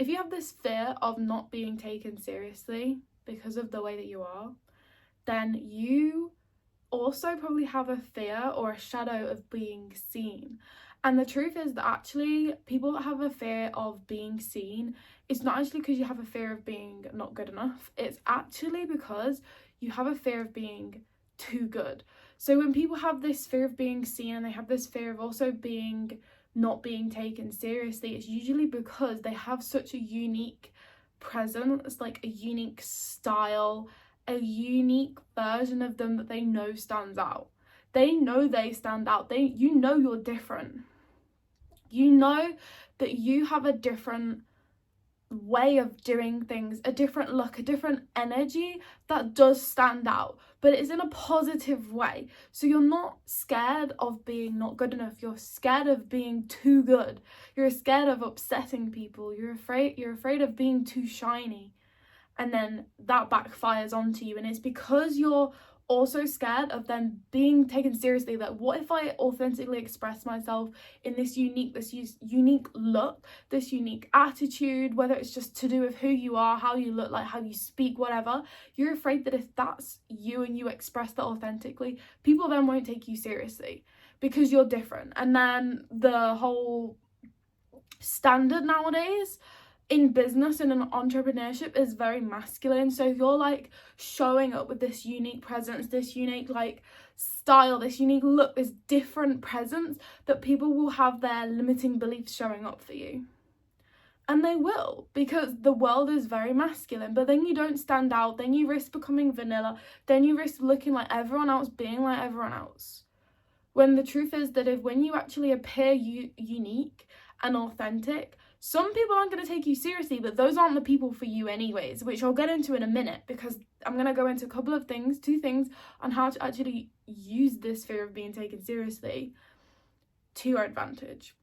if you have this fear of not being taken seriously because of the way that you are, then you also probably have a fear or a shadow of being seen. And the truth is that actually people that have a fear of being seen, it's not actually because you have a fear of being not good enough. It's actually because you have a fear of being too good. So when people have this fear of being seen and they have this fear of also being not being taken seriously, it's usually because they have such a unique presence, like a unique style, a unique version of them that they know stands out. They know they stand out. You know you're different. You know that you have a different way of doing things, a different look, a different energy that does stand out, but it's in a positive way. So you're not scared of being not good enough. You're scared of being too good. You're scared of upsetting people. You're afraid of being too shiny. And then that backfires onto you, and it's because you're also scared of them being taken seriously. Like, what if I authentically express myself in this unique look, this unique attitude, whether it's just to do with who you are, how you look, like how you speak, whatever. You're afraid that if that's you and you express that authentically, people then won't take you seriously because you're different. And then the whole standard nowadays in business and in entrepreneurship is very masculine. So if you're like showing up with this unique presence, this unique like style, this unique look, this different presence, that people will have their limiting beliefs showing up for you. And they will, because the world is very masculine. But then you don't stand out, then you risk becoming vanilla, then you risk looking like everyone else, being like everyone else. When the truth is that when you actually appear unique and authentic, some people aren't going to take you seriously, but those aren't the people for you anyways, which I'll get into in a minute, because I'm going to go into a couple of things, 2 things, on how to actually use this fear of being taken seriously to your advantage.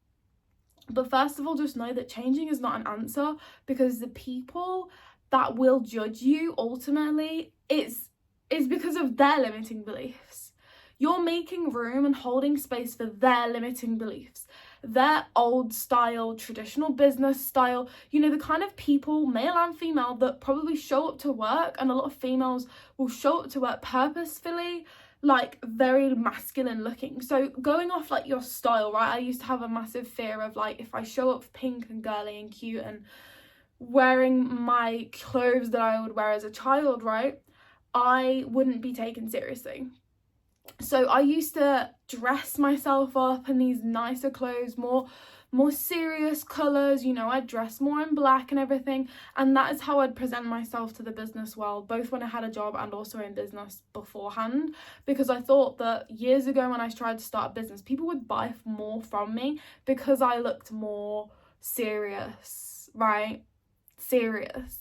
But first of all, just know that changing is not an answer, because the people that will judge you ultimately is because of their limiting beliefs. You're making room and holding space for their limiting beliefs, their old style, traditional business style, the kind of people, male and female, that probably show up to work, and a lot of females will show up to work purposefully, like very masculine looking. So going off like your style, right? I used to have a massive fear of like, if I show up pink and girly and cute and wearing my clothes that I would wear as a child, right, I wouldn't be taken seriously. So I used to dress myself up in these nicer clothes, more serious colours, I'd dress more in black and everything, and that is how I'd present myself to the business world, both when I had a job and also in business beforehand, because I thought that years ago when I tried to start a business, people would buy more from me because I looked more serious, right? Serious.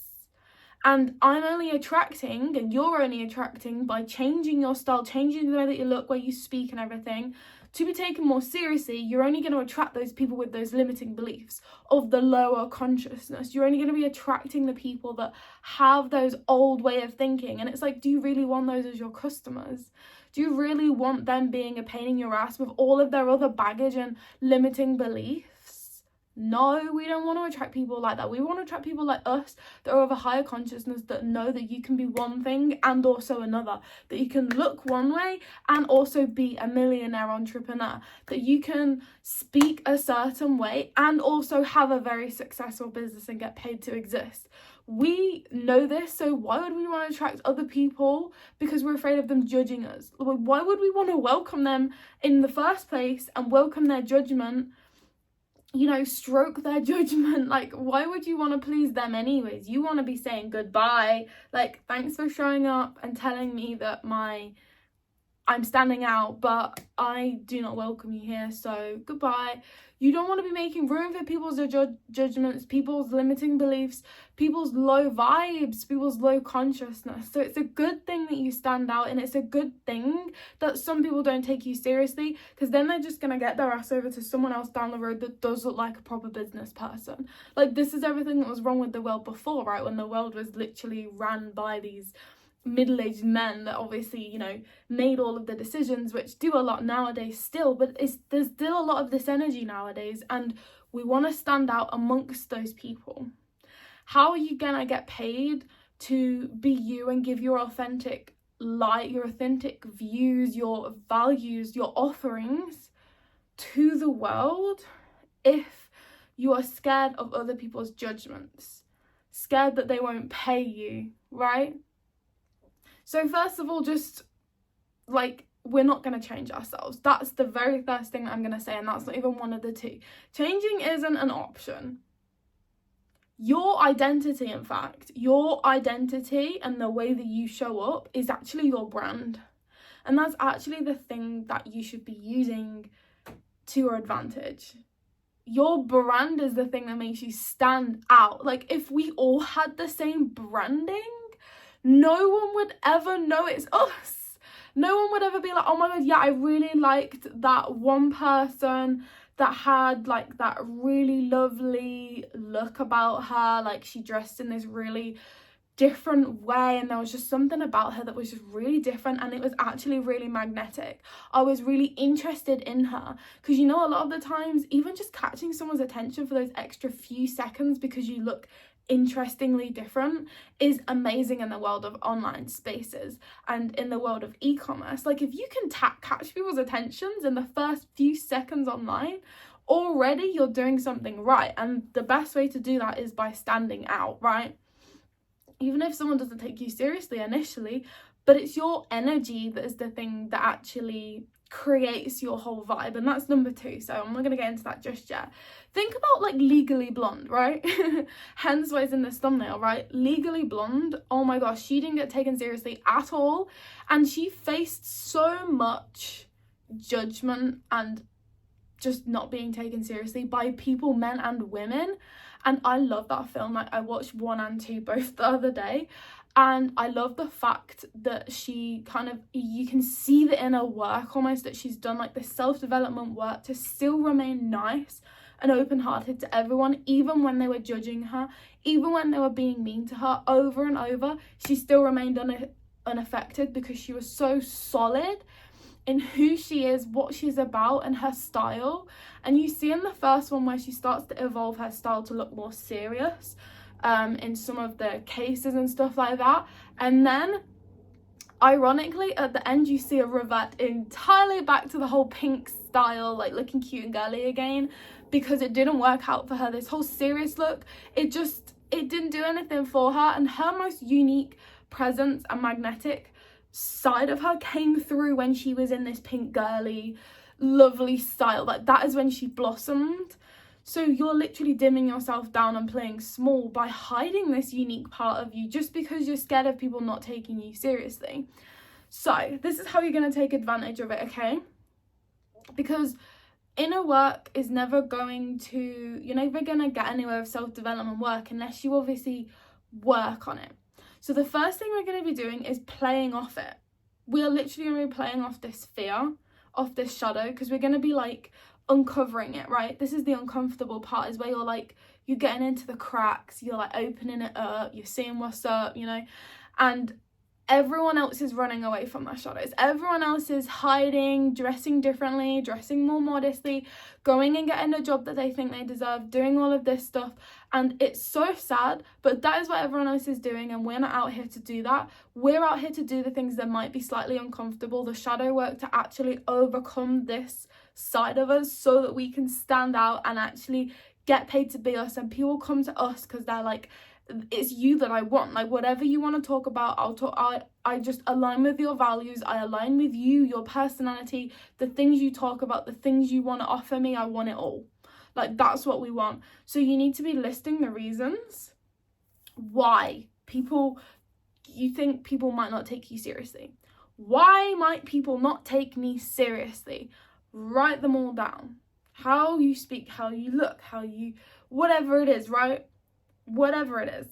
And I'm only attracting, and you're only attracting, by changing your style, changing the way that you look, where you speak and everything, to be taken more seriously. You're only going to attract those people with those limiting beliefs of the lower consciousness. You're only going to be attracting the people that have those old way of thinking. And it's like, do you really want those as your customers? Do you really want them being a pain in your ass with all of their other baggage and limiting beliefs? No, we don't want to attract people like that. We want to attract people like us that are of a higher consciousness, that know that you can be one thing and also another, that you can look one way and also be a millionaire entrepreneur, that you can speak a certain way and also have a very successful business and get paid to exist. We know this, so why would we want to attract other people because we're afraid of them judging us? Why would we want to welcome them in the first place and welcome their judgment? Stroke their judgment. Like, why would you want to please them anyways? You want to be saying goodbye, like, thanks for showing up and telling me that I'm standing out, but I do not welcome you here, so goodbye. You don't want to be making room for people's judgments, people's limiting beliefs, people's low vibes, people's low consciousness. So it's a good thing that you stand out, and it's a good thing that some people don't take you seriously, because then they're just going to get their ass over to someone else down the road that does look like a proper business person. Like, this is everything that was wrong with the world before, right? When the world was literally ran by these middle-aged men that obviously made all of the decisions, which do a lot nowadays still, but there's still a lot of this energy nowadays, and we want to stand out amongst those people. How are you gonna get paid to be you and give your authentic light, your authentic views, your values, your offerings to the world if you are scared of other people's judgments, scared that they won't pay you, right? So first of all, just like, we're not going to change ourselves. That's the very first thing I'm going to say, and that's not even one of the two. Changing isn't an option. Your identity, in fact, your identity and the way that you show up is actually your brand. And that's actually the thing that you should be using to your advantage. Your brand is the thing that makes you stand out. Like, if we all had the same branding, no one would ever know it's us. No one would ever be like, oh my god, yeah, I really liked that one person that had like that really lovely look about her. Like, she dressed in this really different way, and there was just something about her that was just really different, and it was actually really magnetic. I was really interested in her, because you know, a lot of the times, even just catching someone's attention for those extra few seconds because you look interestingly different is amazing in the world of online spaces and in the world of e-commerce. Like, if you can catch people's attentions in the first few seconds online, already you're doing something right. And the best way to do that is by standing out, right? Even if someone doesn't take you seriously initially, but it's your energy that is the thing that actually creates your whole vibe. And that's number two, so I'm not going to get into that just yet. Think about like Legally Blonde, right? Hence why it's in this thumbnail, right? Legally Blonde, oh my gosh, she didn't get taken seriously at all, and she faced so much judgment and just not being taken seriously by people, men and women. And I love that film. Like, I watched 1 and 2 both the other day, and I love the fact that she kind of, you can see the inner work almost that she's done, like the self-development work to still remain nice and open-hearted to everyone, even when they were judging her, even when they were being mean to her over and over. She still remained unaffected because she was so solid in who she is, what she's about, and her style. And you see in the first one where she starts to evolve her style to look more serious in some of the cases and stuff like that. And then ironically at the end you see her revert entirely back to the whole pink style, like looking cute and girly again, because it didn't work out for her. This whole serious look, it didn't do anything for her, and her most unique presence and magnetic side of her came through when she was in this pink girly lovely style. Like, that is when she blossomed. So you're literally dimming yourself down and playing small by hiding this unique part of you just because you're scared of people not taking you seriously. So this is how you're going to take advantage of it, okay? Because inner work is never going to, you're never going to get anywhere with self-development work unless you obviously work on it. So the first thing we're going to be doing is playing off it. We are literally going to be playing off this fear, off this shadow, because we're going to be like uncovering it, right? This is the uncomfortable part, is where you're like, you're getting into the cracks, you're like opening it up, you're seeing what's up, you know, and everyone else is running away from their shadows. Everyone else is hiding, dressing differently, dressing more modestly, going and getting a job that they think they deserve, doing all of this stuff. And it's so sad, but that is what everyone else is doing, and we're not out here to do that. We're out here to do the things that might be slightly uncomfortable, the shadow work, to actually overcome this side of us so that we can stand out and actually get paid to be us. And people come to us because they're like, it's you that I want. Like, whatever you want to talk about, I'll talk. I just align with your values. I align with you, your personality, the things you talk about, the things you want to offer me. I want it all. Like, that's what we want. So you need to be listing the reasons why you think people might not take you seriously. Why might people not take me seriously? Write them all down. How you speak, how you look, how you, whatever it is, right? Whatever it is,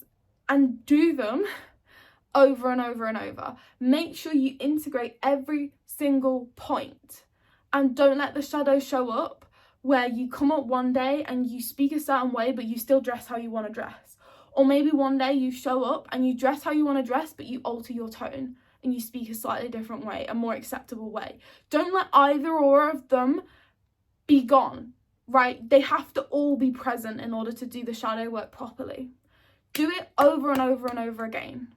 and do them over and over and over. Make sure you integrate every single point, and don't let the shadow show up where you come up one day and you speak a certain way but you still dress how you want to dress, or maybe one day you show up and you dress how you want to dress but you alter your tone and you speak a slightly different way, a more acceptable way. Don't let either or of them be gone, right? They have to all be present in order to do the shadow work properly. Do it over and over and over again.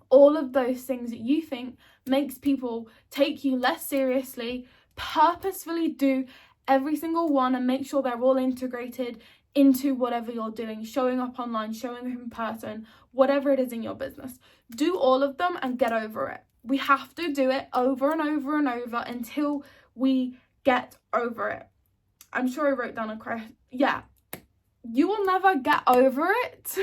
All of those things that you think makes people take you less seriously, purposefully do every single one and make sure they're all integrated into whatever you're doing, showing up online, showing up in person, whatever it is in your business. Do all of them and get over it. We have to do it over and over and over until we get over it. I'm sure I wrote down a question. Yeah, you will never get over it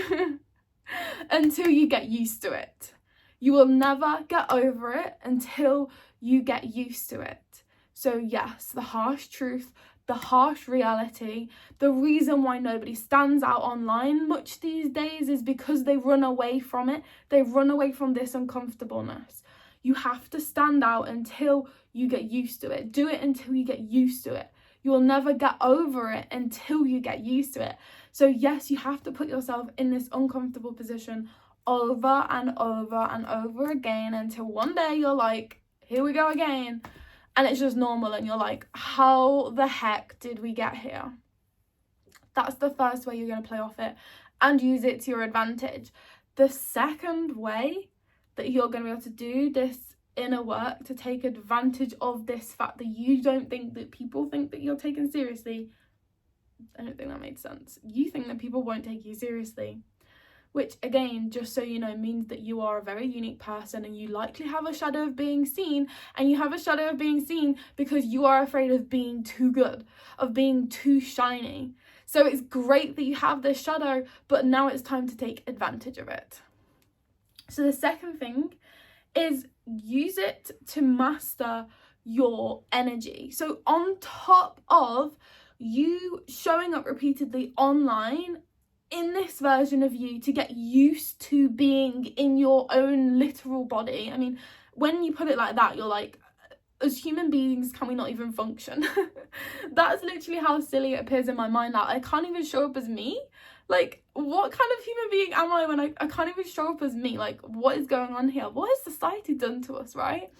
until you get used to it. You will never get over it until you get used to it. So yes, the harsh truth, the harsh reality, the reason why nobody stands out online much these days is because they run away from it. They run away from this uncomfortableness. You have to stand out until you get used to it. Do it until you get used to it. You will never get over it until you get used to it. So yes, you have to put yourself in this uncomfortable position over and over and over again until one day you're like, here we go again. And it's just normal and you're like, how the heck did we get here? That's the first way you're going to play off it and use it to your advantage. The second way that you're going to be able to do this inner work to take advantage of this fact that you don't think that people think that you're taken seriously. I don't think that made sense. You think that people won't take you seriously, which again, just so you know, means that you are a very unique person and you likely have a shadow of being seen, and you have a shadow of being seen because you are afraid of being too good, of being too shiny. So it's great that you have this shadow, but now it's time to take advantage of it. So the second thing is use it to master your energy. So on top of you showing up repeatedly online in this version of you to get used to being in your own literal body. I mean, when you put it like that, you're like, as human beings, can we not even function? That's literally how silly it appears in my mind that I can't even show up as me. Like, what kind of human being am I when I can't even show up as me? Like, what is going on here? What has society done to us, right?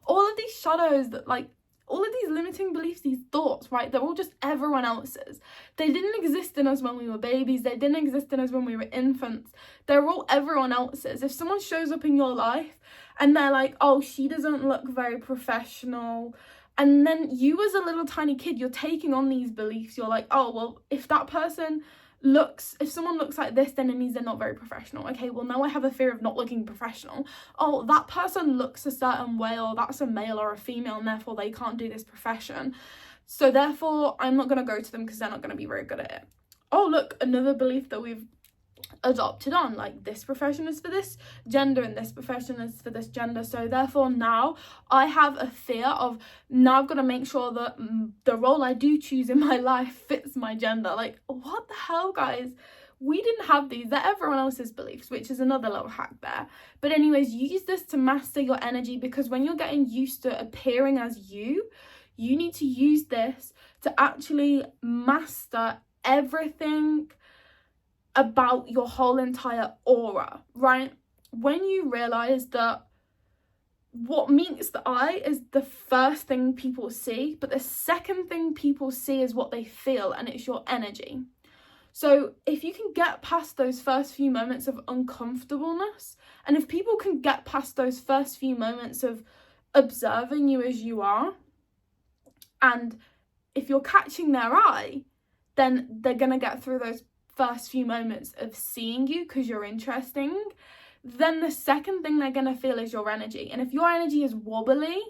All of these shadows that, like, all of these limiting beliefs, these thoughts, right? They're all just everyone else's. They didn't exist in us when we were babies. They didn't exist in us when we were infants. They're all everyone else's. If someone shows up in your life and they're like, oh, she doesn't look very professional, and then you as a little tiny kid, you're taking on these beliefs. You're like, oh, well, if someone looks like this, then it means they're not very professional. Okay, well, now I have a fear of not looking professional. Oh, that person looks a certain way, or that's a male or a female, and therefore they can't do this profession. So therefore, I'm not going to go to them because they're not going to be very good at it. Oh, look, another belief that we've adopted on, like, this profession is for this gender and this profession is for this gender, so therefore now I have a fear of, now I've got to make sure that the role I do choose in my life fits my gender. Like, what the hell, guys? We didn't have these. They're everyone else's beliefs, which is another little hack there. But anyways, use this to master your energy, because when you're getting used to appearing as you need to use this to actually master everything about your whole entire aura, right? When you realize that what meets the eye is the first thing people see, but the second thing people see is what they feel, and it's your energy. So if you can get past those first few moments of uncomfortableness, and if people can get past those first few moments of observing you as you are, and if you're catching their eye, then they're gonna get through those first few moments of seeing you because you're interesting. Then the second thing they're going to feel is your energy. And if your energy is wobbly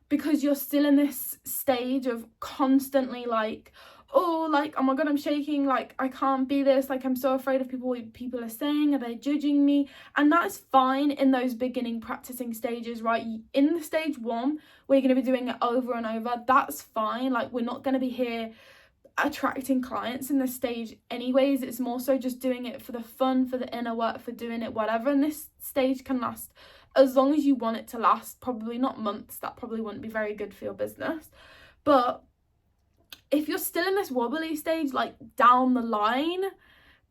because you're still in this stage of constantly like, oh, like, oh my god, I'm shaking, like, I can't be this, like, I'm so afraid of what people are saying, are they judging me? And that's fine in those beginning practicing stages, right? In the stage one, where you're going to be doing it over and over, that's fine. Like, we're not going to be here attracting clients in this stage anyways. It's more so just doing it for the fun, for the inner work, for doing it whatever, and this stage can last as long as you want it to last. Probably not months, that probably wouldn't be very good for your business. But if you're still in this wobbly stage, like, down the line,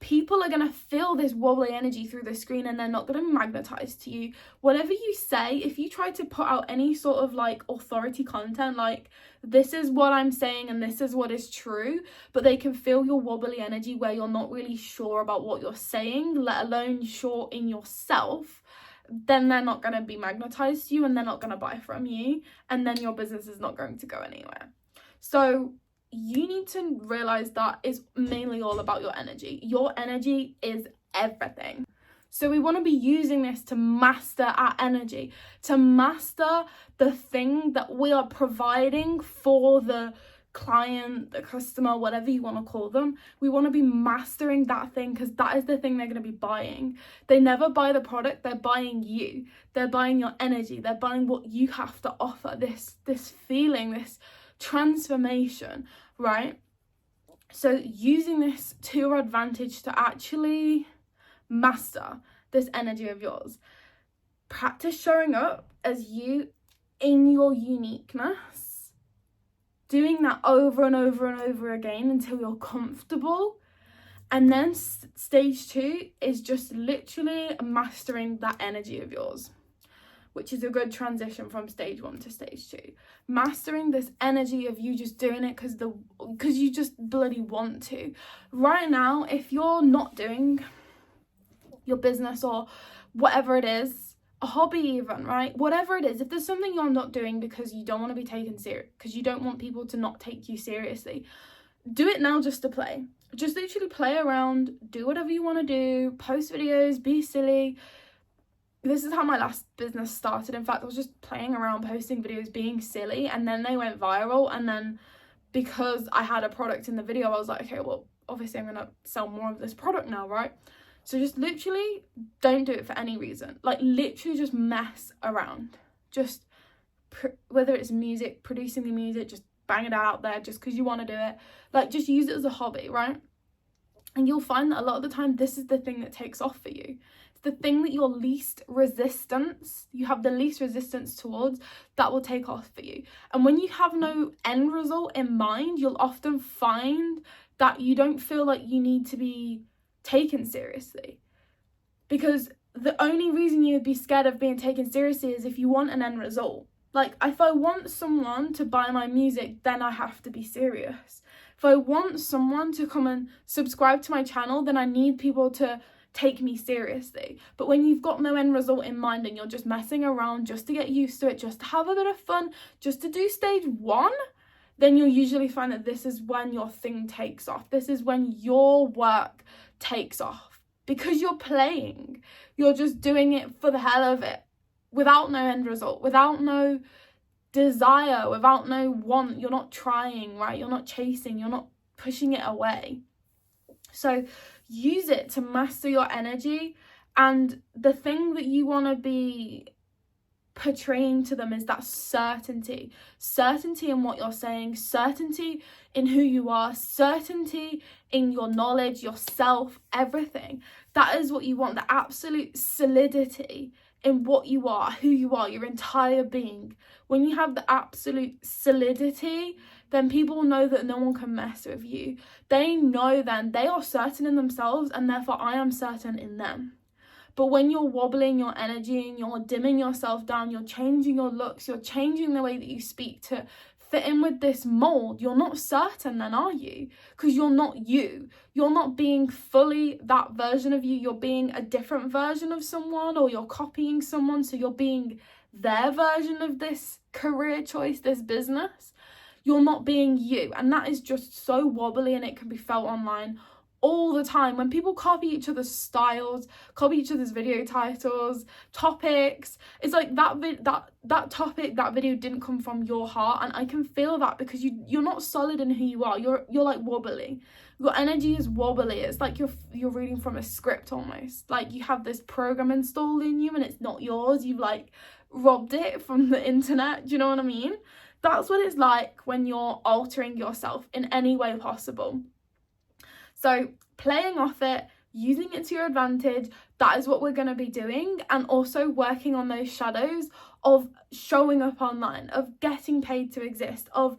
people are going to feel this wobbly energy through the screen, and they're not going to be magnetized to you. Whatever you say, if you try to put out any sort of like authority content, like this is what I'm saying and this is what is true, but they can feel your wobbly energy where you're not really sure about what you're saying, let alone sure in yourself, then they're not going to be magnetized to you, and they're not going to buy from you, and then your business is not going to go anywhere. So you need to realize that it's mainly all about your energy. Your energy is everything. So we want to be using this to master our energy, to master the thing that we are providing for the client, the customer, whatever you want to call them. We want to be mastering that thing, because that is the thing they're going to be buying. They never buy the product, they're buying you. They're buying your energy. They're buying what you have to offer, this feeling, this transformation, right? So using this to your advantage to actually master this energy of yours. Practice showing up as you in your uniqueness, doing that over and over and over again until you're comfortable. And then stage 2 is just literally mastering that energy of yours, which is a good transition from stage 1 to stage 2. Mastering this energy of you just doing it because you just bloody want to. Right now, if you're not doing your business or whatever it is, a hobby even, right? Whatever it is, if there's something you're not doing because you don't want to be taken serious, because you don't want people to not take you seriously, do it now just to play. Just literally play around, do whatever you want to do, post videos, be silly. This is how my last business started. In fact, I was just playing around, posting videos, being silly, and then they went viral. And then because I had a product in the video, I was like, okay, well, obviously I'm going to sell more of this product now, right? So just literally don't do it for any reason. Like literally just mess around. Just whether it's music, producing the music, just bang it out there just because you want to do it. Like just use it as a hobby, right? And you'll find that a lot of the time, this is the thing that takes off for you. It's the thing that you have the least resistance towards, that will take off for you. And when you have no end result in mind, you'll often find that you don't feel like you need to be taken seriously. Because the only reason you would be scared of being taken seriously is if you want an end result. Like, if I want someone to buy my music, then I have to be serious. If I want someone to come and subscribe to my channel, then I need people to take me seriously. But when you've got no end result in mind and you're just messing around just to get used to it, just to have a bit of fun, just to do stage 1, then you'll usually find that this is when your thing takes off. This is when your work takes off. Because you're playing. You're just doing it for the hell of it. Without no end result. Without no desire. Without no want. You're not trying, right? You're not chasing. You're not pushing it away. So use it to master your energy. And the thing that you want to be portraying to them is that certainty in what you're saying, certainty in who you are, certainty in your knowledge, yourself, everything. That is what you want, the absolute solidity in what you are, who you are, your entire being. When you have the absolute solidity, then people know that no one can mess with you. They know then they are certain in themselves, and therefore I am certain in them. But when you're wobbling your energy and you're dimming yourself down, you're changing your looks, you're changing the way that you speak to fit in with this mold, you're not certain then, are you? Because you're not you. You're not being fully that version of you. You're being a different version of someone, or you're copying someone, so you're being their version of this career choice, this business. You're not being you. And that is just so wobbly, and it can be felt online all the time when people copy each other's styles, copy each other's video titles, topics. It's like that topic, that video didn't come from your heart, and I can feel that because you're not solid in who you are. You're like wobbly. Your energy is wobbly. It's like you're reading from a script almost. Like you have this program installed in you and it's not yours. You've like robbed it from the internet. Do you know what I mean? That's what it's like when you're altering yourself in any way possible. So playing off it, using it to your advantage, that is what we're going to be doing. And also working on those shadows of showing up online, of getting paid to exist, of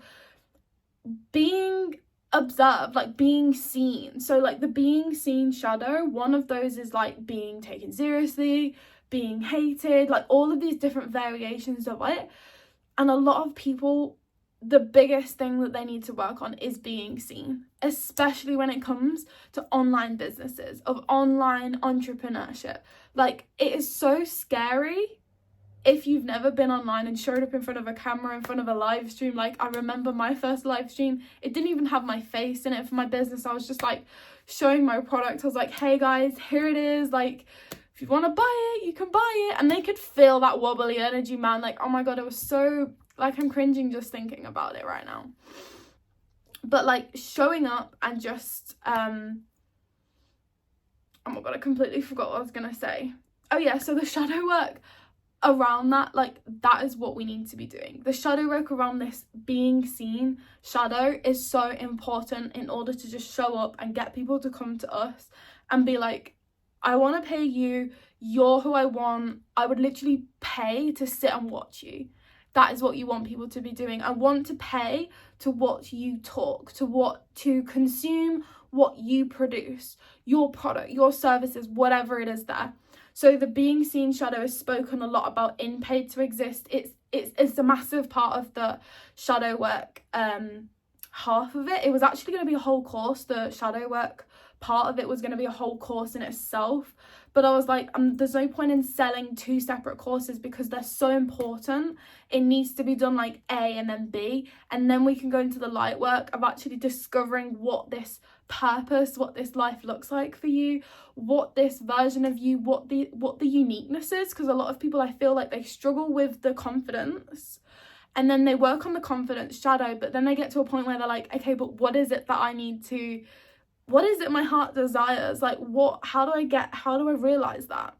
being observed, like being seen. So like the being seen shadow, one of those is like being taken seriously, being hated, like all of these different variations of it. And a lot of people, the biggest thing that they need to work on is being seen, especially when it comes to online businesses, of online entrepreneurship. Like, it is so scary if you've never been online and showed up in front of a camera, in front of a live stream. Like, I remember my first live stream, it didn't even have my face in it for my business. I was just like showing my product. I was like, hey guys, here it is. Like, if you want to buy it, you can buy it. And they could feel that wobbly energy, man. Like, oh my God, it was so, like, I'm cringing just thinking about it right now. But like showing up and just, oh my God, I completely forgot what I was going to say. Oh yeah, so the shadow work around that, like, that is what we need to be doing. The shadow work around this being seen shadow is so important in order to just show up and get people to come to us and be like, I want to pay you, you're who I want, I would literally pay to sit and watch you. That is what you want people to be doing. I want to pay to watch you talk, to consume what you produce, your product, your services, whatever it is there. So the being seen shadow is spoken a lot about in Paid to Exist. It's a massive part of the shadow work, half of it. It was actually going to be a whole course. The shadow work part of it was going to be a whole course in itself, but I was like, there's no point in selling two separate courses because they're so important. It needs to be done like A and then B, and then we can go into the light work of actually discovering what this purpose, what this life looks like for you, what this version of you, what the uniqueness is. Because a lot of people, I feel like they struggle with the confidence, and then they work on the confidence shadow, but then they get to a point where they're like, okay, but what is it that I need to, what is it my heart desires? Like, how do I realize that?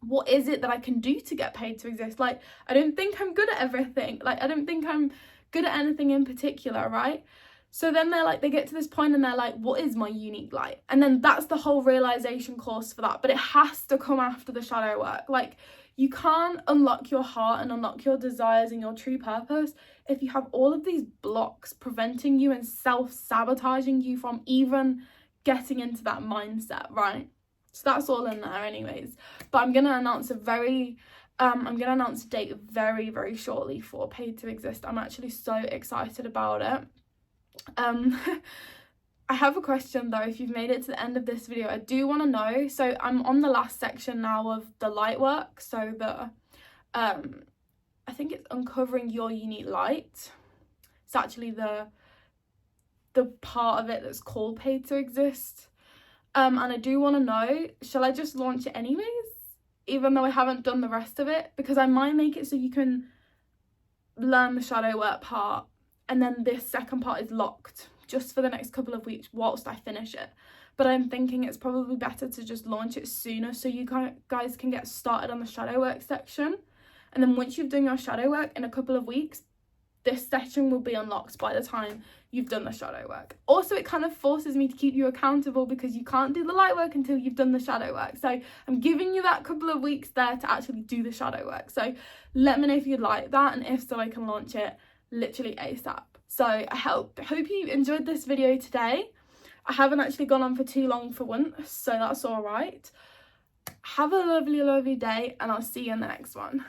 What is it that I can do to get paid to exist? Like, I don't think I'm good at everything. Like, I don't think I'm good at anything in particular, right? So then they get to this point and they're like, what is my unique light? And then that's the whole realization course for that. But it has to come after the shadow work. Like, you can't unlock your heart and unlock your desires and your true purpose if you have all of these blocks preventing you and self-sabotaging you from even getting into that mindset, right? So that's all in there anyways. But I'm going to announce a date very, very shortly for Paid to Exist. I'm actually so excited about it. I have a question though. If you've made it to the end of this video, I do want to know. So I'm on the last section now of the light work. So the I think it's uncovering your unique light. It's actually the part of it that's called Paid to Exist. And I do want to know, shall I just launch it anyways, even though I haven't done the rest of it? Because I might make it so you can learn the shadow work part, and then this second part is locked just for the next couple of weeks whilst I finish it. But I'm thinking it's probably better to just launch it sooner so you guys can get started on the shadow work section. And then once you've done your shadow work in a couple of weeks, this section will be unlocked by the time you've done the shadow work. Also, it kind of forces me to keep you accountable because you can't do the light work until you've done the shadow work. So I'm giving you that couple of weeks there to actually do the shadow work. So let me know if you'd like that, and if so, I can launch it literally ASAP. So I hope you enjoyed this video today. I haven't actually gone on for too long for once, so that's all right. Have a lovely, lovely day, and I'll see you in the next one.